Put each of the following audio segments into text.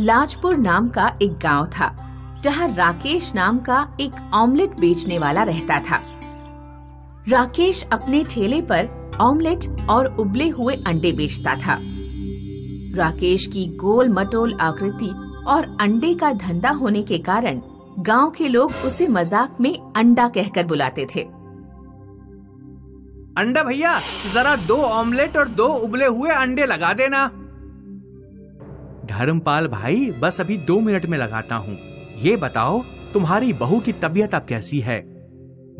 लाजपुर नाम का एक गांव था, जहां राकेश नाम का एक ऑमलेट बेचने वाला रहता था। राकेश अपने ठेले पर ऑमलेट और उबले हुए अंडे बेचता था। राकेश की गोल मटोल आकृति और अंडे का धंधा होने के कारण गांव के लोग उसे मजाक में अंडा कहकर बुलाते थे। अंडा भैया, जरा 2 ऑमलेट और 2 उबले हुए अंडे लगा देना। धर्मपाल भाई, बस अभी 2 मिनट में लगाता हूँ। ये बताओ, तुम्हारी बहू की तबीयत अब कैसी है?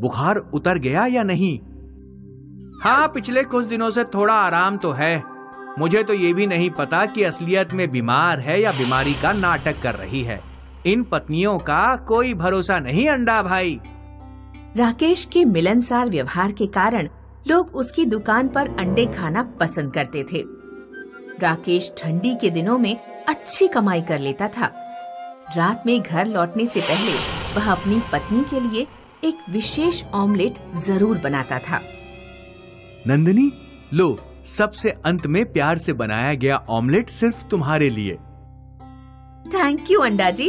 बुखार उतर गया या नहीं? हाँ, पिछले कुछ दिनों से थोड़ा आराम तो है। मुझे तो ये भी नहीं पता कि असलियत में बीमार है या बीमारी का नाटक कर रही है। इन पत्नियों का कोई भरोसा नहीं अंडा भाई। राकेश के मिलनसार व्यवहार के कारण लोग उसकी दुकान पर अंडे खाना पसंद करते थे। राकेश ठंडी के दिनों में अच्छी कमाई कर लेता था। रात में घर लौटने से पहले वह अपनी पत्नी के लिए एक विशेष ऑमलेट जरूर बनाता था। नंदिनी, लो, सबसे अंत में प्यार से बनाया गया ऑमलेट सिर्फ तुम्हारे लिए। थैंक यू अंडा जी।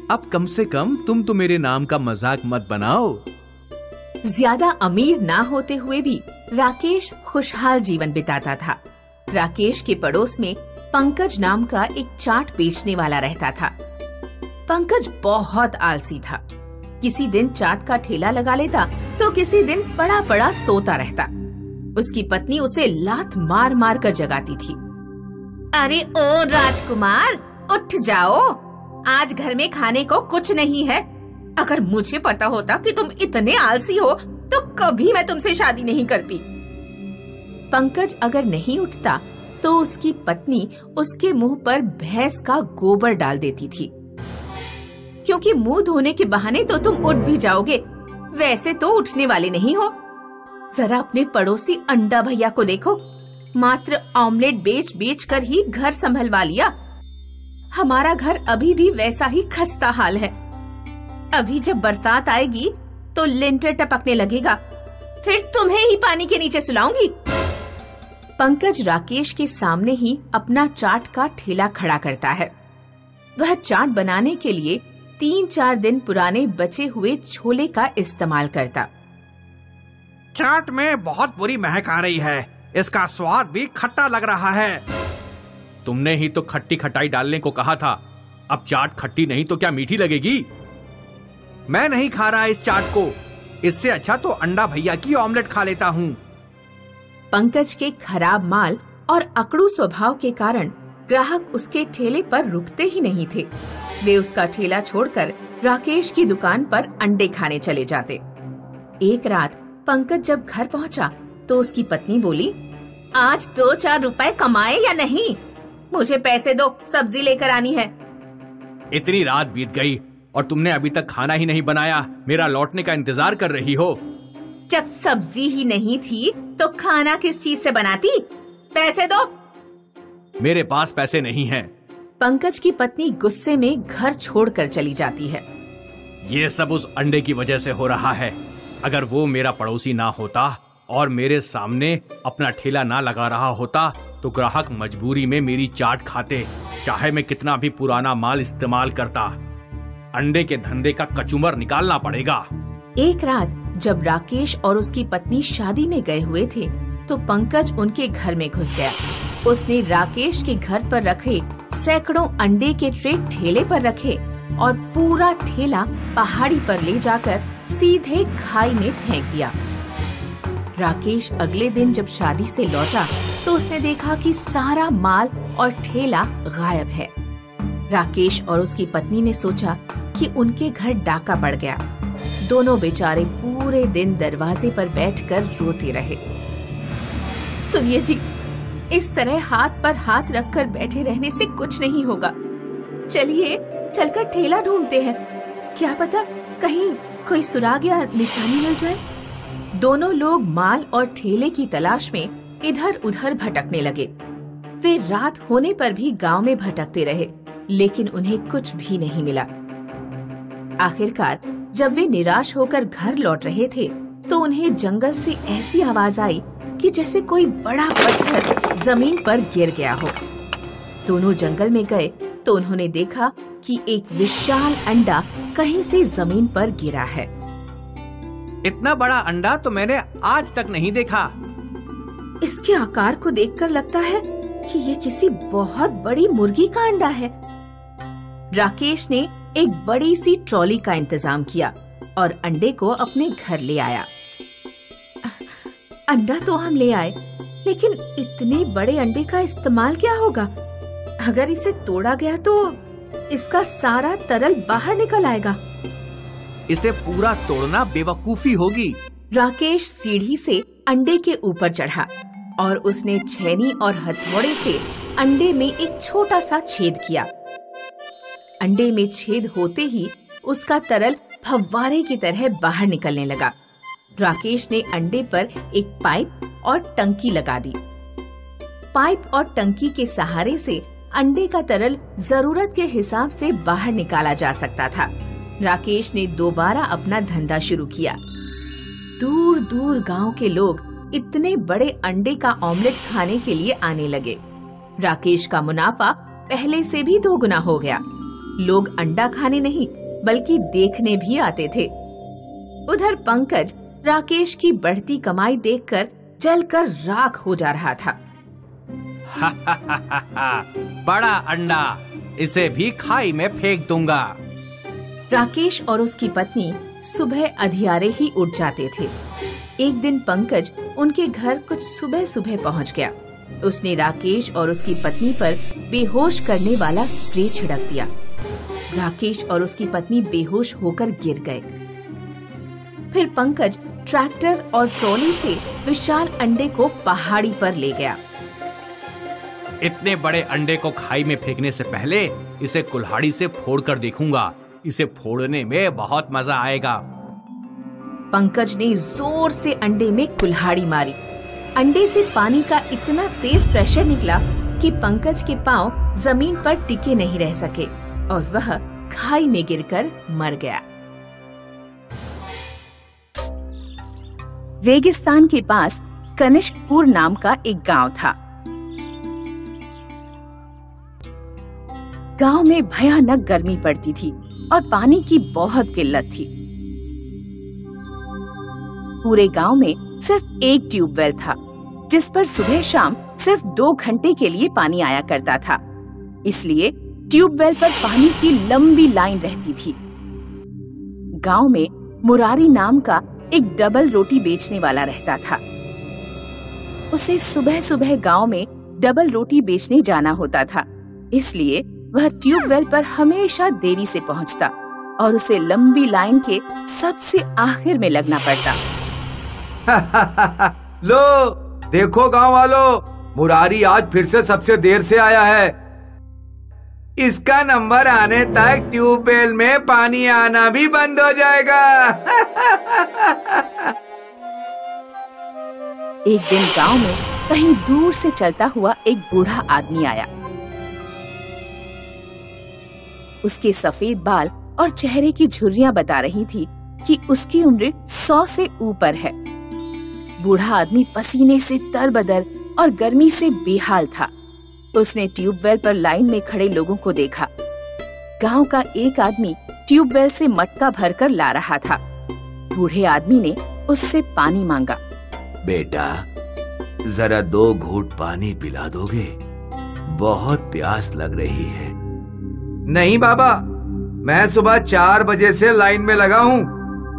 अब कम से कम तुम तो मेरे नाम का मजाक मत बनाओ। ज्यादा अमीर ना होते हुए भी राकेश खुशहाल जीवन बिताता था। राकेश के पड़ोस में पंकज नाम का एक चाट बेचने वाला रहता था। पंकज बहुत आलसी था। किसी दिन चाट का ठेला लगा लेता तो किसी दिन पड़ा पड़ा सोता रहता। उसकी पत्नी उसे लात मार मार कर जगाती थी। अरे ओ राजकुमार, उठ जाओ, आज घर में खाने को कुछ नहीं है। अगर मुझे पता होता कि तुम इतने आलसी हो तो कभी मैं तुमसे शादी नहीं करती। पंकज अगर नहीं उठता तो उसकी पत्नी उसके मुंह पर भैंस का गोबर डाल देती थी, क्योंकि मुंह धोने के बहाने तो तुम उठ भी जाओगे, वैसे तो उठने वाले नहीं हो। जरा अपने पड़ोसी अंडा भैया को देखो, मात्र ऑमलेट बेच बेच कर ही घर संभलवा लिया। हमारा घर अभी भी वैसा ही खस्ता हाल है। अभी जब बरसात आएगी तो लिंटर टपकने लगेगा, फिर तुम्हें ही पानी के नीचे सुलाऊंगी। पंकज राकेश के सामने ही अपना चाट का ठेला खड़ा करता है। वह चाट बनाने के लिए 3-4 दिन पुराने बचे हुए छोले का इस्तेमाल करता। चाट में बहुत बुरी महक आ रही है, इसका स्वाद भी खट्टा लग रहा है। तुमने ही तो खट्टी खटाई डालने को कहा था। अब चाट खट्टी नहीं तो क्या मीठी लगेगी? मैं नहीं खा रहा इस चाट को। इससे अच्छा तो अंडा भैया की ऑमलेट खा लेता हूँ। पंकज के खराब माल और अकड़ू स्वभाव के कारण ग्राहक उसके ठेले पर रुकते ही नहीं थे। वे उसका ठेला छोड़कर राकेश की दुकान पर अंडे खाने चले जाते। एक रात पंकज जब घर पहुंचा तो उसकी पत्नी बोली, आज 2-4 रुपए कमाए या नहीं? मुझे पैसे दो, सब्जी लेकर आनी है। इतनी रात बीत गई और तुमने अभी तक खाना ही नहीं बनाया। मेरा लौटने का इंतजार कर रही हो। जब सब्जी ही नहीं थी तो खाना किस चीज से बनाती? पैसे दो। मेरे पास पैसे नहीं हैं। पंकज की पत्नी गुस्से में घर छोड़कर चली जाती है। ये सब उस अंडे की वजह से हो रहा है। अगर वो मेरा पड़ोसी ना होता और मेरे सामने अपना ठेला ना लगा रहा होता तो ग्राहक मजबूरी में मेरी चाट खाते, चाहे मैं कितना भी पुराना माल इस्तेमाल करता। अंडे के धंधे का कचूमर निकालना पड़ेगा। एक रात जब राकेश और उसकी पत्नी शादी में गए हुए थे तो पंकज उनके घर में घुस गया। उसने राकेश के घर पर रखे सैकड़ों अंडे के ट्रे ठेले पर रखे और पूरा ठेला पहाड़ी पर ले जाकर सीधे खाई में फेंक दिया। राकेश अगले दिन जब शादी से लौटा तो उसने देखा कि सारा माल और ठेला गायब है। राकेश और उसकी पत्नी ने सोचा कि उनके घर डाका पड़ गया। दोनों बेचारे पूरे दिन दरवाजे पर बैठकर रोते रहे। सुनिए जी, इस तरह हाथ पर हाथ रखकर बैठे रहने से कुछ नहीं होगा। चलिए चलकर ठेला ढूंढते हैं, क्या पता कहीं कोई सुराग या निशानी मिल जाए। दोनों लोग माल और ठेले की तलाश में इधर उधर भटकने लगे। वे रात होने पर भी गांव में भटकते रहे, लेकिन उन्हें कुछ भी नहीं मिला। आखिरकार जब वे निराश होकर घर लौट रहे थे तो उन्हें जंगल से ऐसी आवाज आई कि जैसे कोई बड़ा पत्थर जमीन पर गिर गया हो। दोनों जंगल में गए तो उन्होंने देखा कि एक विशाल अंडा कहीं से जमीन पर गिरा है। इतना बड़ा अंडा तो मैंने आज तक नहीं देखा। इसके आकार को देखकर लगता है कि ये किसी बहुत बड़ी मुर्गी का अंडा है। राकेश ने एक बड़ी सी ट्रॉली का इंतजाम किया और अंडे को अपने घर ले आया। अंडा तो हम ले आए, लेकिन इतने बड़े अंडे का इस्तेमाल क्या होगा? अगर इसे तोड़ा गया तो इसका सारा तरल बाहर निकल आएगा। इसे पूरा तोड़ना बेवकूफी होगी। राकेश सीढ़ी से अंडे के ऊपर चढ़ा और उसने छेनी और हथौड़े से अंडे में एक छोटा सा छेद किया। अंडे में छेद होते ही उसका तरल फव्वारे की तरह बाहर निकलने लगा। राकेश ने अंडे पर एक पाइप और टंकी लगा दी। पाइप और टंकी के सहारे से अंडे का तरल जरूरत के हिसाब से बाहर निकाला जा सकता था। राकेश ने दोबारा अपना धंधा शुरू किया। दूर दूर गांव के लोग इतने बड़े अंडे का ऑमलेट खाने के लिए आने लगे। राकेश का मुनाफा पहले से भी 2 गुना हो गया। लोग अंडा खाने नहीं बल्कि देखने भी आते थे। उधर पंकज राकेश की बढ़ती कमाई देखकर जलकर राख हो जा रहा था। बड़ा अंडा, इसे भी खाई में फेंक दूंगा। राकेश और उसकी पत्नी सुबह अधियारे ही उठ जाते थे। एक दिन पंकज उनके घर कुछ सुबह सुबह पहुंच गया। उसने राकेश और उसकी पत्नी पर बेहोश करने वाला स्प्रे छिड़क दिया। राकेश और उसकी पत्नी बेहोश होकर गिर गए। फिर पंकज ट्रैक्टर और ट्रॉली से विशाल अंडे को पहाड़ी पर ले गया। इतने बड़े अंडे को खाई में फेंकने से पहले इसे कुल्हाड़ी से फोड़कर देखूंगा। इसे फोड़ने में बहुत मजा आएगा। पंकज ने जोर से अंडे में कुल्हाड़ी मारी। अंडे से पानी का इतना तेज प्रेशर निकला कि पंकज के पांव जमीन पर टिके नहीं रह सके और वह खाई में गिरकर मर गया। रेगिस्तान के पास कनिष्कपुर नाम का एक गांव था। गांव में भयानक गर्मी पड़ती थी और पानी की बहुत किल्लत थी। पूरे गांव में सिर्फ एक ट्यूबवेल था, जिस पर सुबह शाम सिर्फ 2 घंटे के लिए पानी आया करता था। इसलिए ट्यूबवेल पर पानी की लंबी लाइन रहती थी। गांव में मुरारी नाम का एक डबल रोटी बेचने वाला रहता था। उसे सुबह सुबह गांव में डबल रोटी बेचने जाना होता था, इसलिए वह ट्यूबवेल पर हमेशा देरी से पहुंचता और उसे लंबी लाइन के सबसे आखिर में लगना पड़ता। लो देखो गांव वालों, मुरारी आज फिर से सबसे देर से आया है। इसका नंबर आने तक ट्यूबवेल में पानी आना भी बंद हो जाएगा। एक दिन गांव में कहीं दूर से चलता हुआ एक बूढ़ा आदमी आया। उसके सफेद बाल और चेहरे की झुर्रियां बता रही थी कि उसकी उम्र 100 से ऊपर है। बूढ़ा आदमी पसीने से तरबदर और गर्मी से बेहाल था। उसने ट्यूबवेल पर लाइन में खड़े लोगों को देखा। गांव का एक आदमी ट्यूबवेल से मटका भरकर ला रहा था। बूढ़े आदमी ने उससे पानी मांगा। बेटा, जरा 2 घूंट पानी पिला दोगे? बहुत प्यास लग रही है। नहीं बाबा, मैं सुबह 4 बजे से लाइन में लगा हूँ।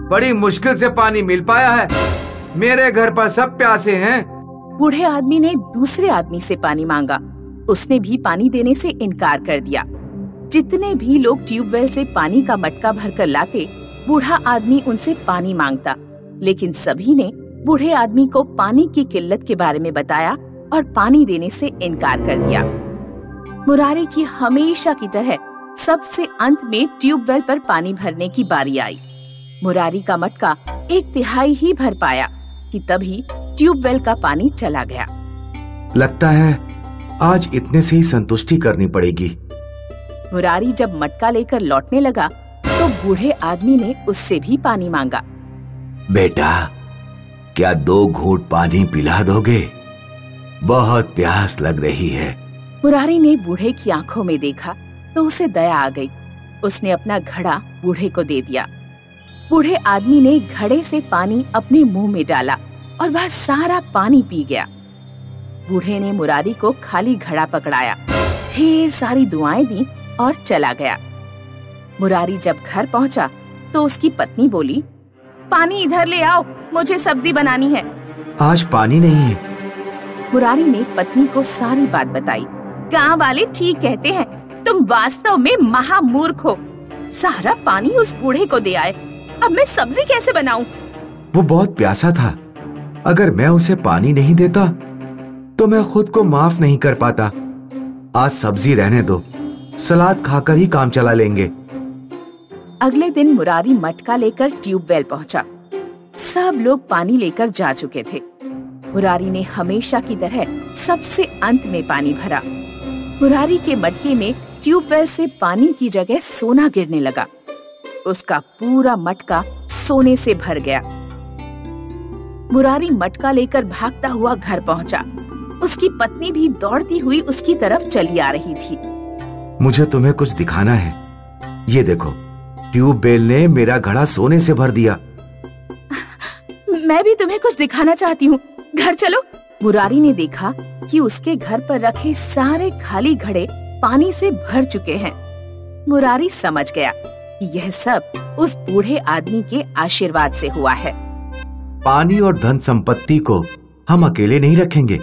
बड़ी मुश्किल से पानी मिल पाया है। मेरे घर पर सब प्यासे हैं। बूढ़े आदमी ने दूसरे आदमी से पानी मांगा। उसने भी पानी देने से इनकार कर दिया। जितने भी लोग ट्यूबवेल से पानी का मटका भरकर लाते, बूढ़ा आदमी उनसे पानी मांगता, लेकिन सभी ने बूढ़े आदमी को पानी की किल्लत के बारे में बताया और पानी देने से इनकार कर दिया। मुरारी की हमेशा की तरह सबसे अंत में ट्यूबवेल पर पानी भरने की बारी आई। मुरारी का मटका 1/3 ही भर पाया कि तभी ट्यूबवेल का पानी चला गया। लगता है आज इतने से ही संतुष्टि करनी पड़ेगी। मुरारी जब मटका लेकर लौटने लगा तो बूढ़े आदमी ने उससे भी पानी मांगा। बेटा, क्या 2 घूंट पानी पिला दोगे? बहुत प्यास लग रही है। मुरारी ने बूढ़े की आंखों में देखा तो उसे दया आ गई। उसने अपना घड़ा बूढ़े को दे दिया। बूढ़े आदमी ने घड़े से पानी अपने मुंह में डाला और वह सारा पानी पी गया। बूढ़े ने मुरारी को खाली घड़ा पकड़ाया, ढेर सारी दुआएं दी और चला गया। मुरारी जब घर पहुंचा तो उसकी पत्नी बोली, पानी इधर ले आओ, मुझे सब्जी बनानी है। आज पानी नहीं है। मुरारी ने पत्नी को सारी बात बताई। गांव वाले ठीक कहते हैं, तुम वास्तव में महामूर्ख हो। सारा पानी उस बूढ़े को दे आए, अब मैं सब्जी कैसे बनाऊं? वो बहुत प्यासा था। अगर मैं उसे पानी नहीं देता तो मैं खुद को माफ नहीं कर पाता। आज सब्जी रहने दो, सलाद खाकर ही काम चला लेंगे। अगले दिन मुरारी मटका लेकर ट्यूबवेल पहुंचा। सब लोग पानी लेकर जा चुके थे। मुरारी ने हमेशा की तरह सबसे अंत में पानी भरा। मुरारी के मटके में ट्यूबवेल से पानी की जगह सोना गिरने लगा। उसका पूरा मटका सोने से भर गया। मुरारी मटका लेकर भागता हुआ घर पहुंचा। उसकी पत्नी भी दौड़ती हुई उसकी तरफ चली आ रही थी। मुझे तुम्हें कुछ दिखाना है। ये देखो, ट्यूबवेल ने मेरा घड़ा सोने से भर दिया। मैं भी तुम्हें कुछ दिखाना चाहती हूँ, घर चलो। मुरारी ने देखा कि उसके घर पर रखे सारे खाली घड़े पानी से भर चुके हैं। मुरारी समझ गया कि यह सब उस बूढ़े आदमी के आशीर्वाद से हुआ है। पानी और धन संपत्ति को हम अकेले नहीं रखेंगे,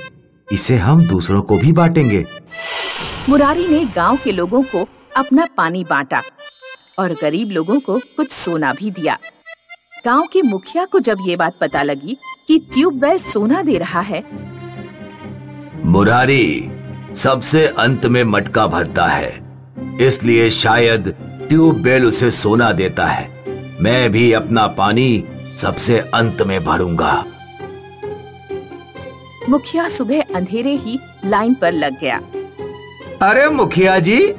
इसे हम दूसरों को भी बांटेंगे। मुरारी ने गांव के लोगों को अपना पानी बांटा और गरीब लोगों को कुछ सोना भी दिया। गांव के मुखिया को जब ये बात पता लगी कि ट्यूबवेल सोना दे रहा है, मुरारी सबसे अंत में मटका भरता है, इसलिए शायद ट्यूबवेल उसे सोना देता है। मैं भी अपना पानी सबसे अंत में भरूंगा। मुखिया सुबह अंधेरे ही लाइन पर लग गया। अरे मुखिया जी,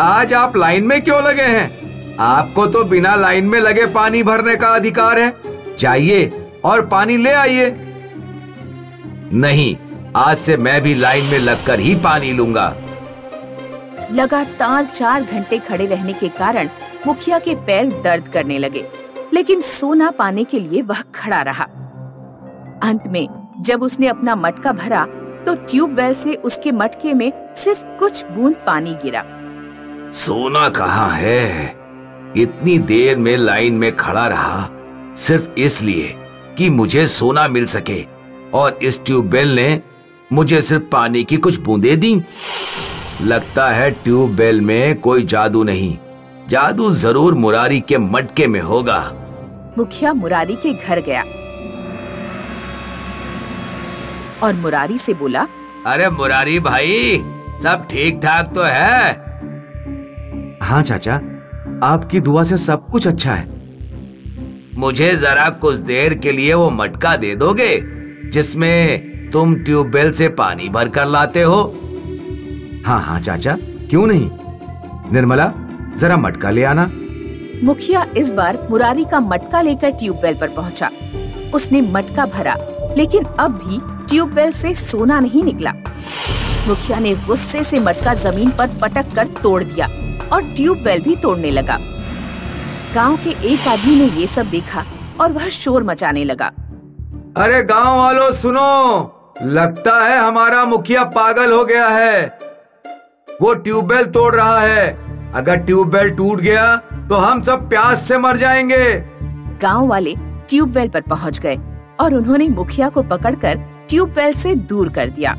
आज आप लाइन में क्यों लगे हैं? आपको तो बिना लाइन में लगे पानी भरने का अधिकार है। जाइए और पानी ले आइए। नहीं, आज से मैं भी लाइन में लगकर ही पानी लूंगा। लगातार 4 घंटे खड़े रहने के कारण मुखिया के पैर दर्द करने लगे, लेकिन सोना पाने के लिए वह खड़ा रहा। अंत में जब उसने अपना मटका भरा तो ट्यूबवेल से उसके मटके में सिर्फ कुछ बूंद पानी गिरा। सोना कहाँ है? इतनी देर में लाइन में खड़ा रहा सिर्फ इसलिए कि मुझे सोना मिल सके, और इस ट्यूबवेल ने मुझे सिर्फ पानी की कुछ बूंदें दी। लगता है ट्यूबवेल में कोई जादू नहीं। जादू जरूर मुरारी के मटके में होगा। मुखिया मुरारी के घर गया और मुरारी से बोला, अरे मुरारी भाई, सब ठीक ठाक तो है? हाँ चाचा, आपकी दुआ से सब कुछ अच्छा है। मुझे जरा कुछ देर के लिए वो मटका दे दोगे जिसमें तुम ट्यूबवेल से पानी भर कर लाते हो? हाँ हाँ चाचा, क्यों नहीं। निर्मला, जरा मटका ले आना। मुखिया इस बार मुरारी का मटका लेकर ट्यूबवेल पर पहुंचा। उसने मटका भरा, लेकिन अब भी ट्यूबवेल से सोना नहीं निकला। मुखिया ने गुस्से से मटका जमीन पर पटक कर तोड़ दिया और ट्यूबवेल भी तोड़ने लगा। गांव के एक आदमी ने ये सब देखा और वह शोर मचाने लगा। अरे गांव वालों सुनो, लगता है हमारा मुखिया पागल हो गया है। वो ट्यूबवेल तोड़ रहा है। अगर ट्यूबवेल टूट गया तो हम सब प्यास से मर जाएंगे। गांव वाले ट्यूबवेल पर पहुंच गए और उन्होंने मुखिया को पकड़कर ट्यूबवेल से दूर कर दिया।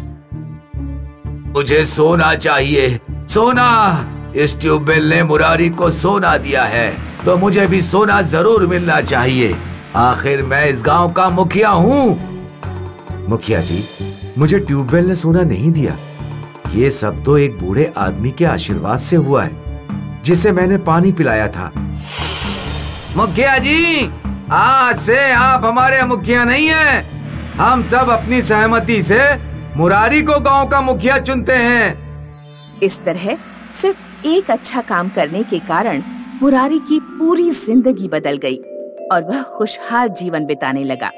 मुझे सोना चाहिए, सोना। इस ट्यूबवेल ने मुरारी को सोना दिया है, तो मुझे भी सोना जरूर मिलना चाहिए। आखिर मैं इस गांव का मुखिया हूँ। मुखिया जी, मुझे ट्यूबवेल ने सोना नहीं दिया। ये सब तो एक बूढ़े आदमी के आशीर्वाद से हुआ है, जिसे मैंने पानी पिलाया था। मुखिया जी, आज से आप हमारे मुखिया नहीं हैं। हम सब अपनी सहमति से मुरारी को गांव का मुखिया चुनते हैं। इस तरह सिर्फ एक अच्छा काम करने के कारण मुरारी की पूरी जिंदगी बदल गई और वह खुशहाल जीवन बिताने लगा।